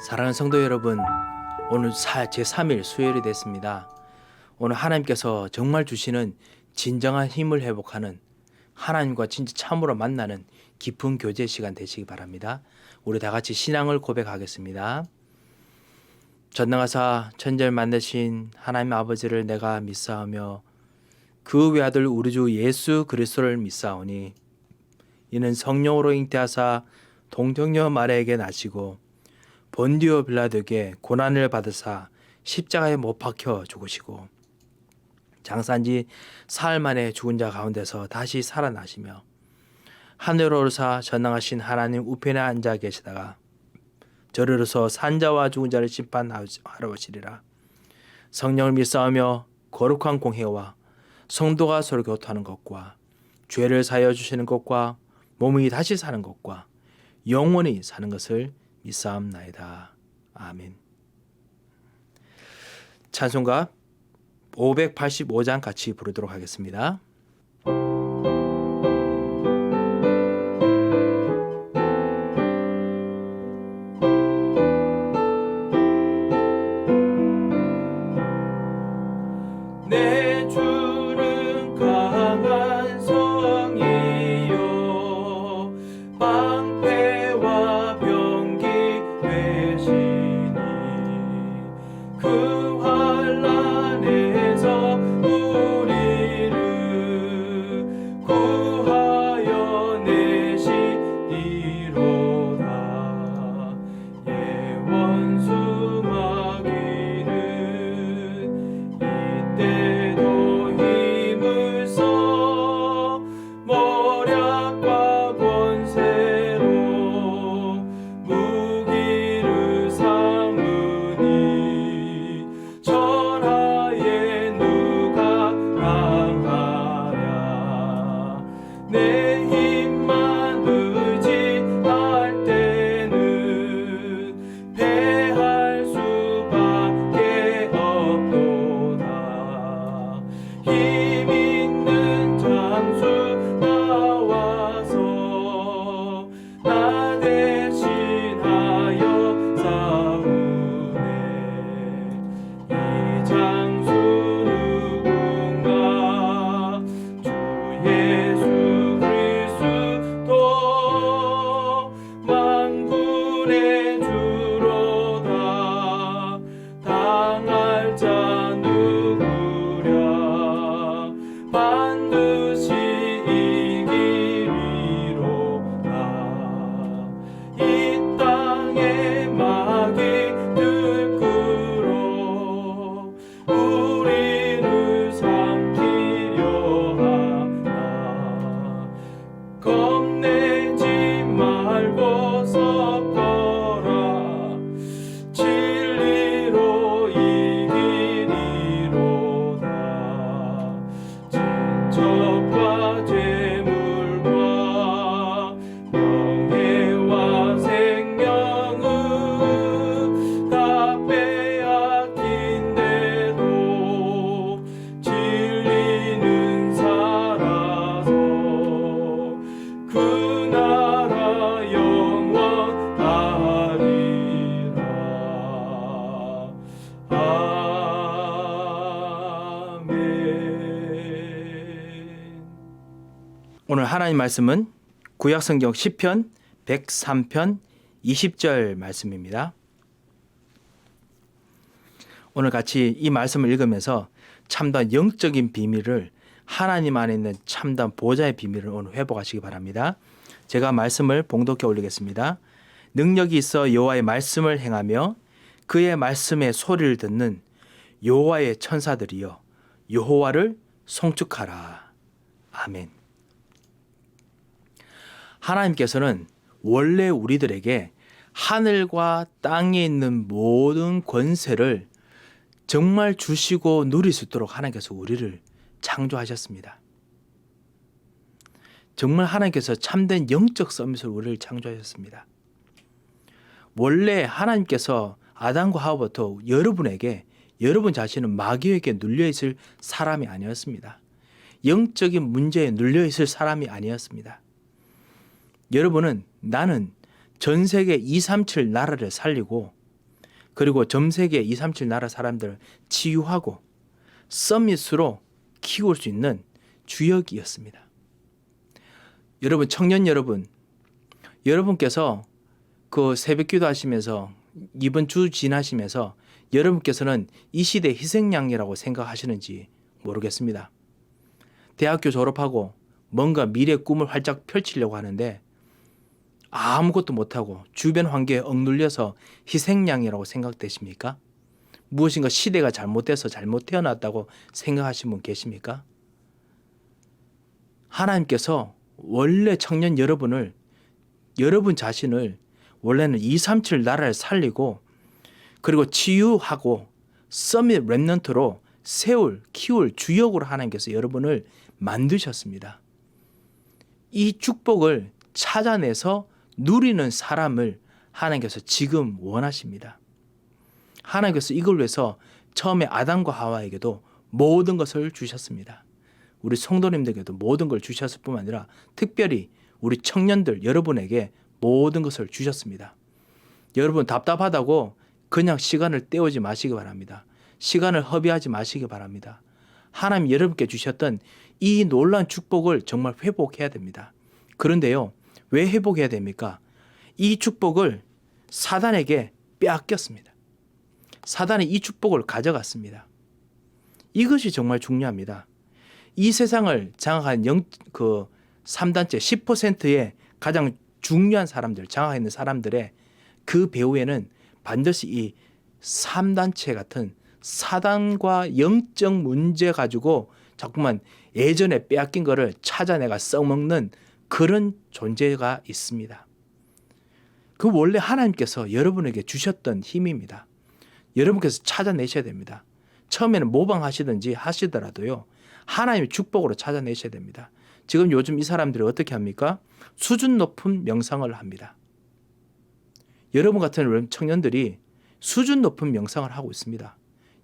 사랑하는 성도 여러분, 오늘 제3일 수요일이 됐습니다. 오늘 하나님께서 정말 주시는 진정한 힘을 회복하는 하나님과 진짜 참으로 만나는 깊은 교제 시간 되시기 바랍니다. 우리 다 같이 신앙을 고백하겠습니다. 전능하사 천지를 만드신 하나님 아버지를 내가 믿사오며 그 외아들 우리 주 예수 그리스도를 믿사오니 이는 성령으로 잉태하사 동정녀 마리아에게 나시고 본디오 빌라도에게 고난을 받으사 십자가에 못 박혀 죽으시고 장사한 지 사흘 만에 죽은 자 가운데서 다시 살아나시며 하늘로 오르사 전능하신 하나님 우편에 앉아 계시다가 저리로서 산자와 죽은 자를 심판하러 오시리라. 성령을 믿사오며 거룩한 공회와 성도가 서로 교통하는 것과 죄를 사하여 주시는 것과 몸이 다시 사는 것과 영원히 사는 것을 믿사옵나이다. 아멘. 찬송가 585장 같이 부르도록 하겠습니다. 내 주는 강한 성이요 방패와 병기 되시니 그 환난에서 우리를 구하여 내시리로다. 예원수 마귀는 이때도 힘을 써 모략과 권세로 무기를 삼으니 천하에 누가 강하랴. 내 힘만 의지할 때는 패할 수밖에 없도다. 힘 있는 장수 나와서 나 대신하여 싸우네. 이 장수 누군가 주 예수 그리스도 만군의 주로다. 당할 자 누구랴. 반드시 이기리로다. 이 땅의 마귀 들끓어 우리를 삼키려 하나. 겁내지 말고 섞어라. 진리로 이기리로다. 친척과 재물과 명예와 생명은 다 빼앗긴데도 진리는 살아서 그 나라 영원하리라. 아멘. 오늘 하나님 말씀은 구약성경 시편 103편 20절 말씀입니다. 오늘 같이 이 말씀을 읽으면서 참된 영적인 비밀을, 하나님 안에 있는 참된 보좌의 비밀을 오늘 회복하시기 바랍니다. 제가 말씀을 봉독해 올리겠습니다. 능력이 있어 여호와의 말씀을 행하며 그의 말씀의 소리를 듣는 여호와의 천사들이여 여호와를 송축하라. 아멘. 하나님께서는 원래 우리들에게 하늘과 땅에 있는 모든 권세를 정말 주시고 누릴 수 있도록 하나님께서 우리를 창조하셨습니다. 정말 하나님께서 참된 영적 서밋으로 우리를 창조하셨습니다. 원래 하나님께서 아담과 하와부터 여러분 자신은 마귀에게 눌려있을 사람이 아니었습니다. 영적인 문제에 눌려있을 사람이 아니었습니다. 여러분은, 나는 전 세계 237 나라를 살리고 그리고 전 세계 237 나라 사람들을 치유하고 서밋으로 키울 수 있는 주역이었습니다. 여러분, 청년 여러분, 여러분께서 그 새벽기도 하시면서 이번 주 지나시면서 여러분께서는 이 시대의 희생양이라고 생각하시는지 모르겠습니다. 대학교 졸업하고 뭔가 미래 꿈을 활짝 펼치려고 하는데 아무것도 못하고 주변 환경에 억눌려서 희생양이라고 생각되십니까? 무엇인가 시대가 잘못돼서 잘못 태어났다고 생각하시는 분 계십니까? 하나님께서 원래 청년 여러분 자신을 원래는 237 나라를 살리고 그리고 치유하고 서밋 렘넌트로 키울 주역으로 하나님께서 여러분을 만드셨습니다. 이 축복을 찾아내서 누리는 사람을 하나님께서 지금 원하십니다. 하나님께서 이걸 위해서 처음에 아담과 하와에게도 모든 것을 주셨습니다. 우리 성도님들에게도 모든 걸 주셨을 뿐만 아니라 특별히 우리 청년들 여러분에게 모든 것을 주셨습니다. 여러분 답답하다고 그냥 시간을 때우지 마시기 바랍니다. 시간을 허비하지 마시기 바랍니다. 하나님 여러분께 주셨던 이 놀라운 축복을 정말 회복해야 됩니다. 그런데요, 왜 회복해야 됩니까? 이 축복을 사단에게 빼앗겼습니다. 사단이 이 축복을 가져갔습니다. 이것이 정말 중요합니다. 이 세상을 장악한 3단체 10%의 가장 중요한 사람들, 장악하는 사람들의 그 배후에는 반드시 이 3단체 같은 사단과 영적 문제 가지고 자꾸만 예전에 빼앗긴 거를 찾아내가 써먹는 그런 존재가 있습니다. 그 원래 하나님께서 여러분에게 주셨던 힘입니다. 여러분께서 찾아내셔야 됩니다. 처음에는 모방하시든지 하시더라도요, 하나님의 축복으로 찾아내셔야 됩니다. 지금 요즘 이 사람들이 어떻게 합니까? 수준 높은 명상을 합니다. 여러분 같은 청년들이 수준 높은 명상을 하고 있습니다.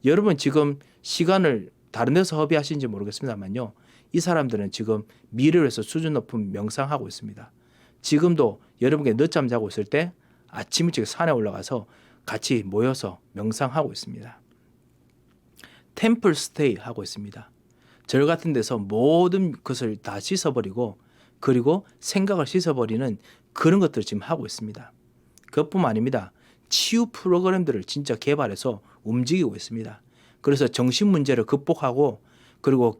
여러분 지금 시간을 다른 데서 허비하시는지 모르겠습니다만요, 이 사람들은 지금 미래를 위해서 수준 높은 명상하고 있습니다. 지금도 여러분께 늦잠 자고 있을 때 아침 일찍 산에 올라가서 같이 모여서 명상하고 있습니다. 템플 스테이 하고 있습니다. 절 같은 데서 모든 것을 다 씻어버리고 그리고 생각을 씻어버리는 그런 것들을 지금 하고 있습니다. 그것뿐만 아닙니다. 치유 프로그램들을 진짜 개발해서 움직이고 있습니다. 그래서 정신 문제를 극복하고 그리고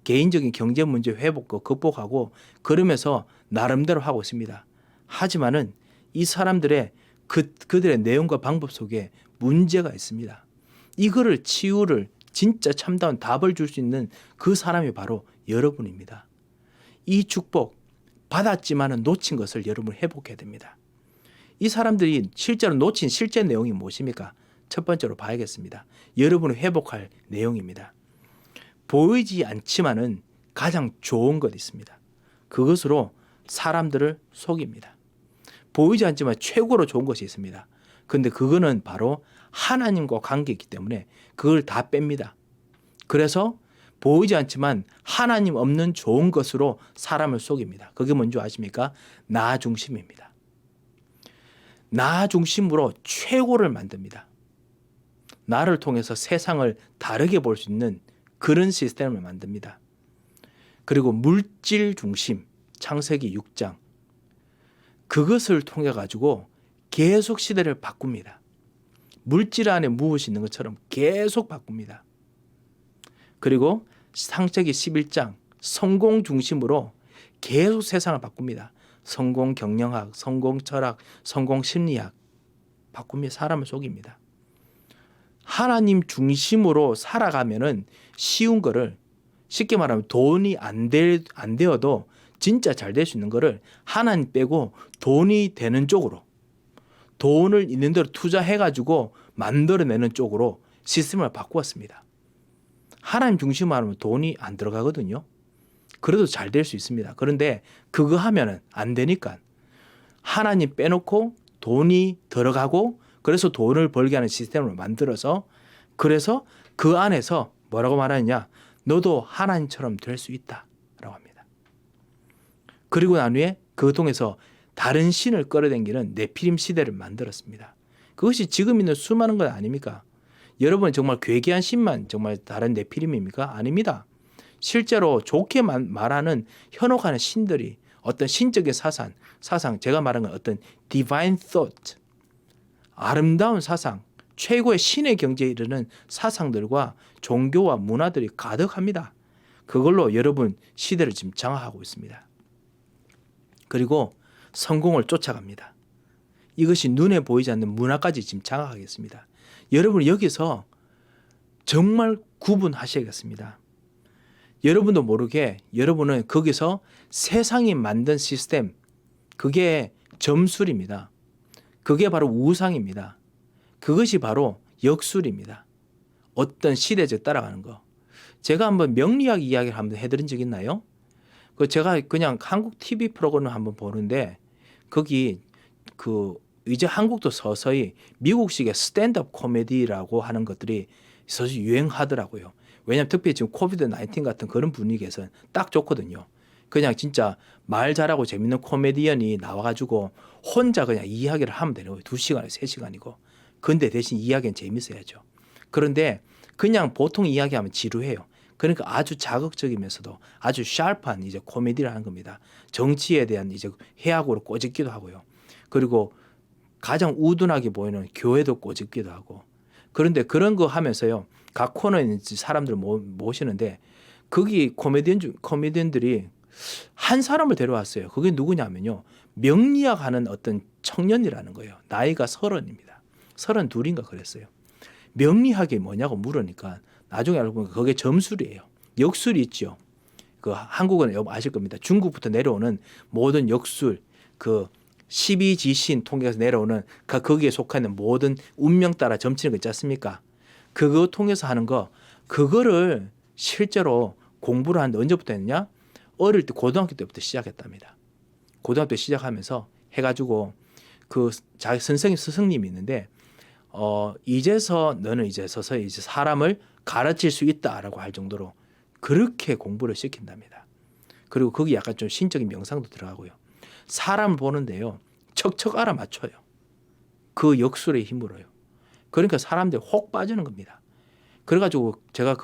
개인적인 경제 문제 회복도 극복하고 그러면서 나름대로 하고 있습니다. 하지만은 이 사람들의 그들의 내용과 방법 속에 문제가 있습니다. 이거를 치유를 진짜 참다운 답을 줄 수 있는 그 사람이 바로 여러분입니다. 이 축복 받았지만은 놓친 것을 여러분 회복해야 됩니다. 이 사람들이 실제로 놓친 실제 내용이 무엇입니까? 첫 번째로 봐야겠습니다. 여러분이 회복할 내용입니다. 보이지 않지만은 가장 좋은 것 있습니다. 그것으로 사람들을 속입니다. 보이지 않지만 최고로 좋은 것이 있습니다. 그런데 그거는 바로 하나님과 관계이기 때문에 그걸 다 뺍니다. 그래서 보이지 않지만 하나님 없는 좋은 것으로 사람을 속입니다. 그게 뭔지 아십니까? 나 중심입니다. 나 중심으로 최고를 만듭니다. 나를 통해서 세상을 다르게 볼 수 있는 그런 시스템을 만듭니다. 그리고 물질 중심, 창세기 6장. 그것을 통해 가지고 계속 시대를 바꿉니다. 물질 안에 무엇이 있는 것처럼 계속 바꿉니다. 그리고 창세기 11장, 성공 중심으로 계속 세상을 바꿉니다. 성공 경영학, 성공 철학, 성공 심리학 바꾸며 사람을 속입니다. 하나님 중심으로 살아가면은 쉬운 거를, 쉽게 말하면 돈이 안 되어도 진짜 잘 될 수 있는 거를 하나님 빼고 돈이 되는 쪽으로, 돈을 있는 대로 투자해가지고 만들어내는 쪽으로 시스템을 바꾸었습니다. 하나님 중심으로 하면 돈이 안 들어가거든요. 그래도 잘 될 수 있습니다. 그런데 그거 하면은 안 되니까 하나님 빼놓고 돈이 들어가고, 그래서 돈을 벌게 하는 시스템을 만들어서, 그래서 그 안에서 뭐라고 말하느냐, 너도 하나님처럼 될 수 있다라고 합니다. 그리고 난 후에 그거 통해서 다른 신을 끌어당기는 네피림 시대를 만들었습니다. 그것이 지금 있는 수많은 것 아닙니까? 여러분 정말 괴기한 신만 정말 다른 네피림입니까? 아닙니다. 실제로 좋게 말하는 현혹하는 신들이 어떤 신적인 사상 제가 말한 건 어떤 divine thought, 아름다운 사상, 최고의 신의 경지에 이르는 사상들과 종교와 문화들이 가득합니다. 그걸로 여러분 시대를 지금 장악하고 있습니다. 그리고 성공을 쫓아갑니다. 이것이 눈에 보이지 않는 문화까지 지금 장악하겠습니다. 여러분 여기서 정말 구분하셔야겠습니다. 여러분도 모르게 여러분은 거기서 세상이 만든 시스템, 그게 점술입니다. 그게 바로 우상입니다. 그것이 바로 역술입니다. 어떤 시대적 따라가는 거. 제가 한번 명리학 이야기를 한번 해드린 적 있나요? 제가 그냥 한국 TV 프로그램을 한번 보는데 거기 이제 한국도 서서히 미국식의 스탠드업 코미디라고 하는 것들이 서서히 유행하더라고요. 왜냐하면 특히 지금 코비드 19 같은 그런 분위기에서는 딱 좋거든요. 그냥 진짜 말 잘하고 재밌는 코미디언이 나와가지고 혼자 그냥 이야기를 하면 되는 거예요. 2시간, 3시간이고. 근데 대신 이야기는 재밌어야죠. 그런데 그냥 보통 이야기하면 지루해요. 그러니까 아주 자극적이면서도 아주 샤프한 이제 코미디를 하는 겁니다. 정치에 대한 이제 해악으로 꼬집기도 하고요. 그리고 가장 우둔하게 보이는 교회도 꼬집기도 하고. 그런데 그런 거 하면서요. 각 코너에 있는 사람들을 모시는데 거기 코미디언들이 한 사람을 데려왔어요. 그게 누구냐면요. 명리학 하는 어떤 청년이라는 거예요. 나이가 30입니다. 32인가 그랬어요. 명리학이 뭐냐고 물으니까 나중에 알고 보니까 그게 점술이에요. 역술이 있죠. 한국은 아실 겁니다. 중국부터 내려오는 모든 역술, 12지신 통해서 내려오는 거기에 속하는 모든 운명 따라 점치는 거 있지 않습니까? 그거 통해서 하는 거, 그거를 실제로 공부를 하는데 언제부터 했냐? 어릴 때 고등학교 때부터 시작했답니다. 고등학교 때 시작하면서 해가지고 자기 스승님이 있는데 이제서 너는 이제 서서히 이제 사람을 가르칠 수 있다라고 할 정도로 그렇게 공부를 시킨답니다. 그리고 거기 약간 좀 신적인 명상도 들어가고요. 사람을 보는데요. 척척 알아맞혀요. 그 역술의 힘으로요. 그러니까 사람들이 혹 빠지는 겁니다. 그래가지고 제가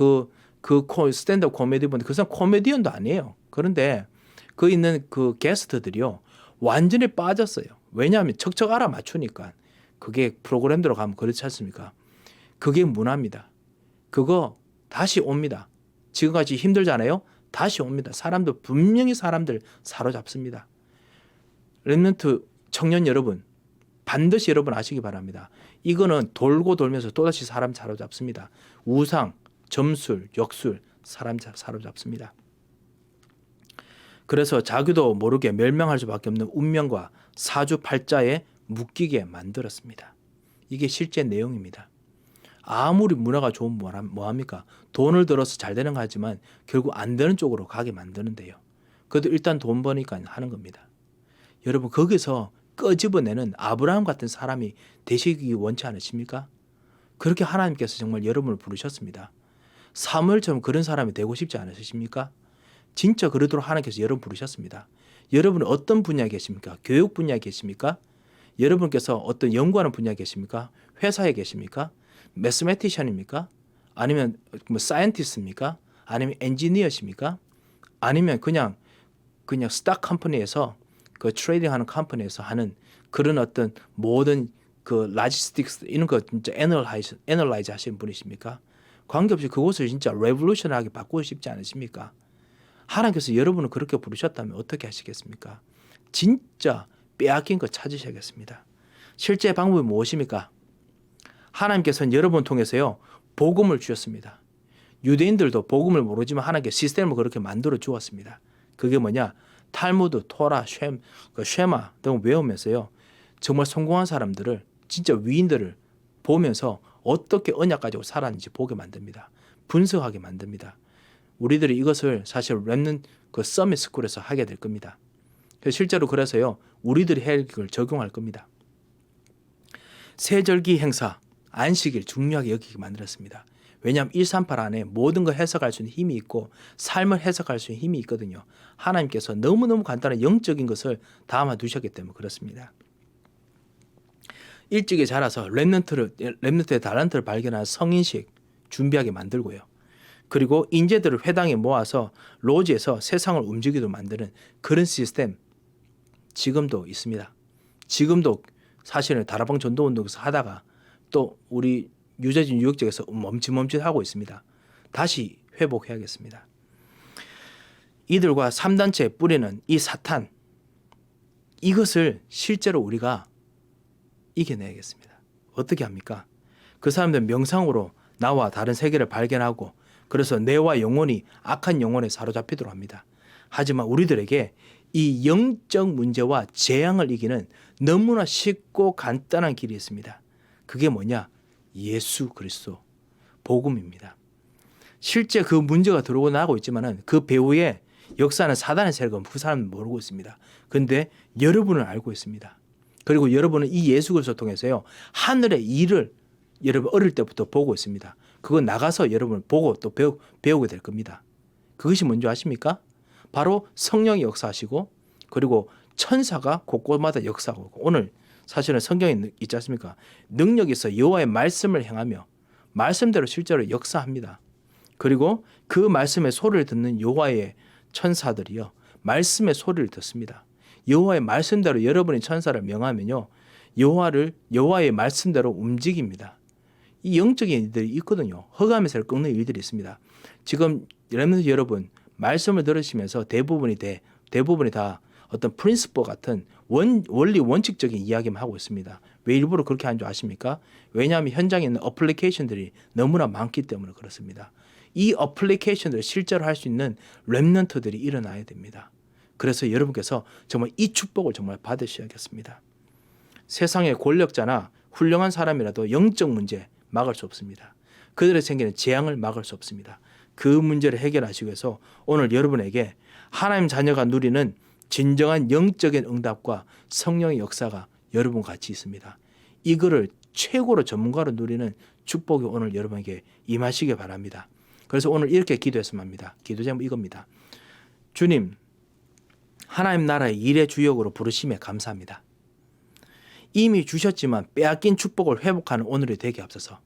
스탠드업 코미디 보는데 그 사람 코미디언도 아니에요. 그런데 그 있는 그 게스트들이요. 완전히 빠졌어요. 왜냐하면 척척 알아맞추니까. 그게 프로그램대로 가면 그렇지 않습니까? 그게 문화입니다. 그거 다시 옵니다. 지금까지 힘들잖아요. 다시 옵니다. 분명히 사람들 사로잡습니다. 렘넌트 청년 여러분, 반드시 여러분 아시기 바랍니다. 이거는 돌고 돌면서 또다시 사람 사로잡습니다. 우상, 점술, 역술, 사람 사로잡습니다. 그래서 자기도 모르게 멸망할 수밖에 없는 운명과 사주팔자에 묶이게 만들었습니다. 이게 실제 내용입니다. 아무리 문화가 좋으면 뭐합니까? 돈을 들어서 잘 되는 거 하지만 결국 안 되는 쪽으로 가게 만드는데요. 그래도 일단 돈 버니까 하는 겁니다. 여러분 거기서 끄집어내는 아브라함 같은 사람이 되시기 원치 않으십니까? 그렇게 하나님께서 정말 여러분을 부르셨습니다. 사무엘처럼 그런 사람이 되고 싶지 않으십니까? 진짜 그러도록 하나님께서 여러분 부르셨습니다. 여러분은 어떤 분야에 계십니까? 교육 분야에 계십니까? 여러분께서 어떤 연구하는 분야에 계십니까? 회사에 계십니까? 매스매티션입니까? 아니면 사이언티스트입니까? 아니면 엔지니어십니까? 아니면 그냥 스탁 컴퍼니에서 트레이딩하는 컴퍼니에서 하는 그런 어떤 모든 라지스틱스 이런 거 진짜 애널라이즈 하시는 분이십니까? 관계없이 그곳을 진짜 레볼루션하게 바꾸고 싶지 않으십니까? 하나님께서 여러분을 그렇게 부르셨다면 어떻게 하시겠습니까? 진짜 빼앗긴 거 찾으셔야겠습니다. 실제 방법이 무엇입니까? 하나님께서는 여러분을 통해서요. 복음을 주셨습니다. 유대인들도 복음을 모르지만 하나님께 시스템을 그렇게 만들어 주었습니다. 그게 뭐냐? 탈무드, 토라, 쉐마 등을 외우면서요. 정말 성공한 사람들을 진짜 위인들을 보면서 어떻게 언약 가지고 살았는지 보게 만듭니다. 분석하게 만듭니다. 우리들이 이것을 사실 렘넌트 서밋 스쿨에서 하게 될 겁니다. 실제로 그래서요. 우리들이 해야 할 걸 적용할 겁니다. 세절기 행사, 안식일 중요하게 여기게 만들었습니다. 왜냐하면 138 안에 모든 걸 해석할 수 있는 힘이 있고 삶을 해석할 수 있는 힘이 있거든요. 하나님께서 너무너무 간단한 영적인 것을 담아 두셨기 때문에 그렇습니다. 일찍이 자라서 렘넌트의 달란트를 발견한 성인식 준비하게 만들고요. 그리고 인재들을 회당에 모아서 로지에서 세상을 움직이도록 만드는 그런 시스템 지금도 있습니다. 지금도 사실은 다락방 전도운동에서 하다가 또 우리 유재진 유역적에서 멈칫멈칫하고 있습니다. 다시 회복해야겠습니다. 이들과 3단체의 뿌리는 이 사탄, 이것을 실제로 우리가 이겨내야겠습니다. 어떻게 합니까? 그 사람들은 명상으로 나와 다른 세계를 발견하고 그래서 뇌와 영혼이 악한 영혼에 사로잡히도록 합니다. 하지만 우리들에게 이 영적 문제와 재앙을 이기는 너무나 쉽고 간단한 길이 있습니다. 그게 뭐냐? 예수 그리스도 복음입니다. 실제 그 문제가 들어오고 나고 있지만은 그 배후에 역사는 사단의 세력은 그 사람은 모르고 있습니다. 그런데 여러분은 알고 있습니다. 그리고 여러분은 이 예수 그리스도를 통해서요 하늘의 일을 여러분 어릴 때부터 보고 있습니다. 그거 나가서 여러분 보고 또 배우게 될 겁니다. 그것이 뭔지 아십니까? 바로 성령이 역사하시고 그리고 천사가 곳곳마다 역사하고 오늘 사실은 성경에 있지 않습니까? 능력이 있어 여호와의 말씀을 행하며 말씀대로 실제로 역사합니다. 그리고 그 말씀의 소리를 듣는 여호와의 천사들이요 말씀의 소리를 듣습니다. 여호와의 말씀대로 여러분이 천사를 명하면요 여호와의 말씀대로 움직입니다. 이 영적인 일들이 있거든요. 허감에서 꺾는 일들이 있습니다. 지금 렘넌트 여러분 말씀을 들으시면서 대부분이 다 어떤 프린시퍼 같은 원리 원칙적인 이야기만 하고 있습니다. 왜 일부러 그렇게 하는 줄 아십니까? 왜냐하면 현장에 있는 어플리케이션들이 너무나 많기 때문에 그렇습니다. 이 어플리케이션들을 실제로 할 수 있는 렘넌트들이 일어나야 됩니다. 그래서 여러분께서 정말 이 축복을 정말 받으셔야겠습니다. 세상의 권력자나 훌륭한 사람이라도 영적 문제 막을 수 없습니다. 그들의 생기는 재앙을 막을 수 없습니다. 그 문제를 해결하시기 위해서 오늘 여러분에게 하나님 자녀가 누리는 진정한 영적인 응답과 성령의 역사가 여러분 같이 있습니다. 이거를 최고로 전문가로 누리는 축복이 오늘 여러분에게 임하시기 바랍니다. 그래서 오늘 이렇게 기도했으면 합니다. 기도 제목 이겁니다. 주님, 하나님 나라의 일의 주역으로 부르심에 감사합니다. 이미 주셨지만 빼앗긴 축복을 회복하는 오늘이 되게 앞서서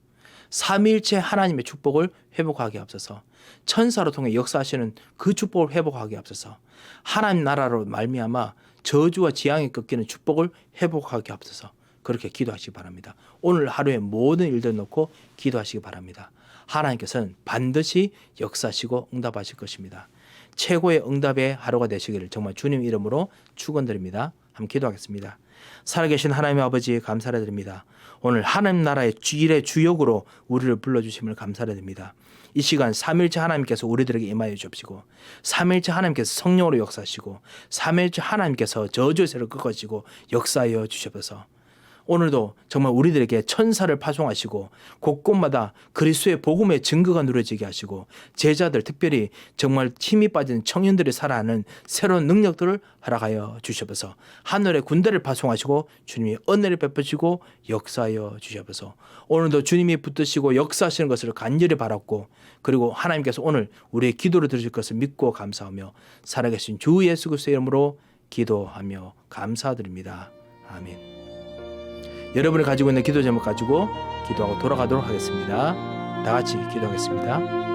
삼위일체 하나님의 축복을 회복하게 앞서서 천사로 통해 역사하시는 그 축복을 회복하게 앞서서 하나님 나라로 말미암아 저주와 재앙이 꺾이는 축복을 회복하게 앞서서 그렇게 기도하시기 바랍니다. 오늘 하루의 모든 일들 놓고 기도하시기 바랍니다. 하나님께서는 반드시 역사하시고 응답하실 것입니다. 최고의 응답의 하루가 되시기를 정말 주님 이름으로 축원드립니다. 함께 기도하겠습니다. 살아계신 하나님의 아버지 감사를 드립니다. 오늘 하나님 나라의 일의 주역으로 우리를 불러주심을 감사를 드립니다. 이 시간 삼위일체 하나님께서 우리들에게 임하여 주옵시고 삼위일체 하나님께서 성령으로 역사하시고 삼위일체 하나님께서 저주의 세를 꺾어지고 역사하여 주셔서 오늘도 정말 우리들에게 천사를 파송하시고 곳곳마다 그리스도의 복음의 증거가 누려지게 하시고 제자들 특별히 정말 힘이 빠진 청년들이 살아가는 새로운 능력들을 허락하여 주셔서 하늘의 군대를 파송하시고 주님이 은혜를 베푸시고 역사하여 주셔서 오늘도 주님이 붙드시고 역사하시는 것을 간절히 바랐고 그리고 하나님께서 오늘 우리의 기도를 들으실 것을 믿고 감사하며 살아계신 주 예수 그리스도의 이름으로 기도하며 감사드립니다. 아멘. 여러분이 가지고 있는 기도 제목 가지고 기도하고 돌아가도록 하겠습니다. 다 같이 기도하겠습니다.